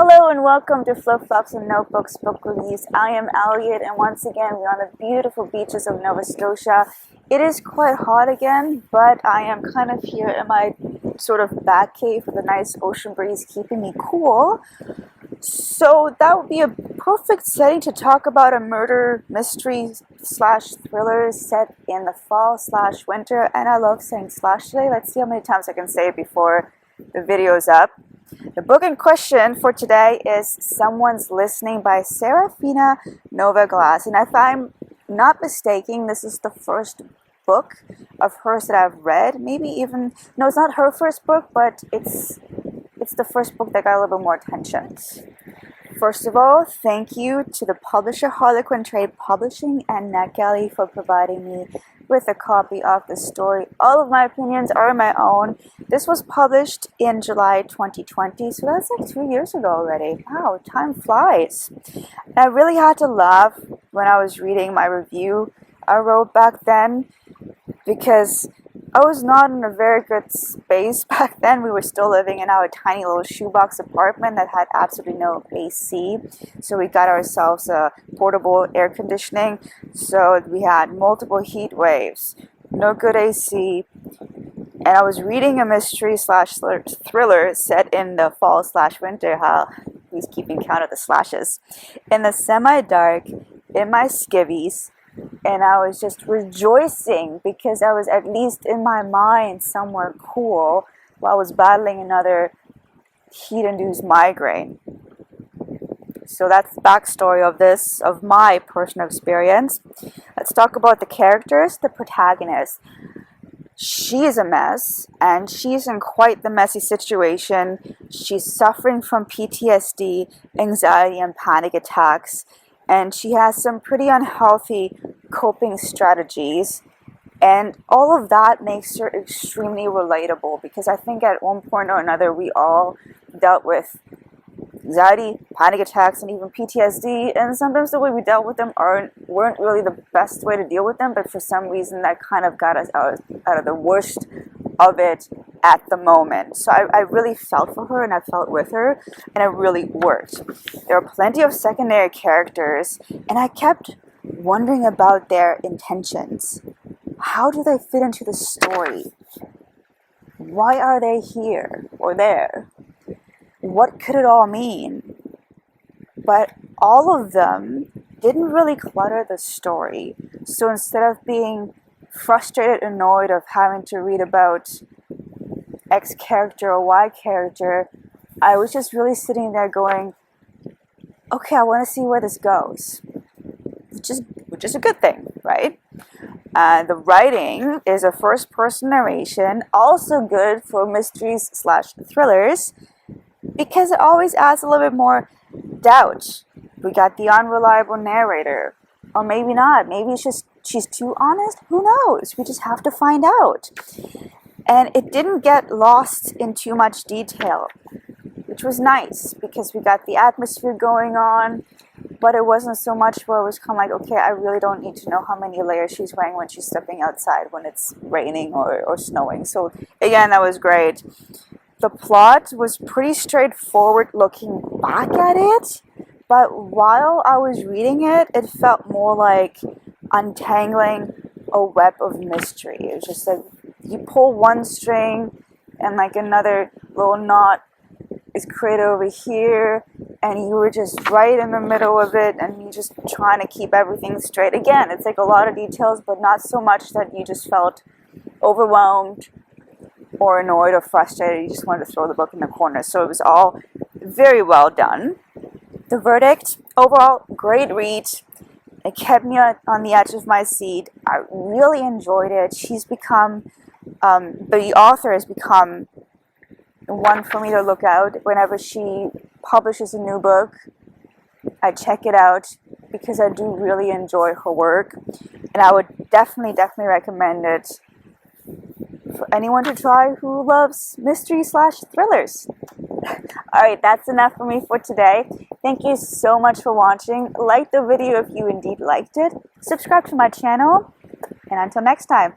Hello and welcome to Flipflops and Notebooks Book Reviews. I am Elliot, and once again we're on the beautiful beaches of Nova Scotia. It is quite hot again, but I am kind of here in my sort of back cave with a nice ocean breeze keeping me cool. So that would be a perfect setting to talk about a murder mystery slash thriller set in the fall slash winter. And I love saying slash today. Let's see how many times I can say it before the video is up. The book in question for today is Someone's Listening by Seraphina Nova Glass. And if I'm not mistaken, this is the first book of hers that I've read. Maybe even, no, it's not her first book, but it's the first book that got a little bit more attention. First of all, thank you to the publisher Harlequin Trade Publishing and NetGalley for providing me with a copy of the story. All of my opinions are my own. This was published in July 2020, so that's like 2 years ago already. Wow, time flies. And I really had to laugh when I was reading my review I wrote back then, because I was not in a very good space back then. We were still living in our tiny little shoebox apartment that had absolutely no AC. So we got ourselves a portable air conditioning. So we had multiple heat waves, no good AC. And I was reading a mystery slash thriller set in the fall slash winter. Who's keeping count of the slashes? In the semi-dark, in my skivvies. And I was just rejoicing because I was at least in my mind somewhere cool while I was battling another heat-induced migraine. So that's the backstory of this, of my personal experience. Let's talk about the characters. The protagonist. She's a mess, and she's in quite the messy situation. She's suffering from PTSD, anxiety, and panic attacks. And she has some pretty unhealthy coping strategies. And all of that makes her extremely relatable, because I think at one point or another we all dealt with anxiety, panic attacks, and even PTSD. And sometimes the way we dealt with them weren't really the best way to deal with them, but for some reason that kind of got us out of the worst of it at the moment. So I really felt for her, and I felt with her, and it really worked. There are plenty of secondary characters, and I kept wondering about their intentions. How do they fit into the story? Why are they here or there? What could it all mean? But all of them didn't really clutter the story. So instead of being frustrated, annoyed of having to read about X character or Y character, I was just really sitting there going, okay, I want to see where this goes, which is a good thing, right? The writing is a first-person narration, also good for mysteries slash thrillers, because it always adds a little bit more doubt. We got the unreliable narrator, or maybe not. Maybe it's just she's too honest. Who knows? We just have to find out. And it didn't get lost in too much detail, which was nice, because we got the atmosphere going on, but it wasn't so much where it was kind of like, okay, I really don't need to know how many layers she's wearing when she's stepping outside when it's raining or snowing. So again, that was great. The plot was pretty straightforward looking back at it, but while I was reading it, it felt more like untangling a web of mystery. It was just like you pull one string and like another little knot is created over here, and you were just right in the middle of it, and you just trying to keep everything straight. Again, it's like a lot of details, but not so much that you just felt overwhelmed or annoyed or frustrated. You just wanted to throw the book in the corner. So it was all very well done. The verdict, overall, great read. It kept me on the edge of my seat. I really enjoyed it. She's become, the author has become one for me to look out. Whenever she publishes a new book, I check it out, because I do really enjoy her work. And I would definitely recommend it for anyone to try who loves mystery slash thrillers. Alright, that's enough for me for today. Thank you so much for watching. Like the video if you indeed liked it. Subscribe to my channel. And until next time.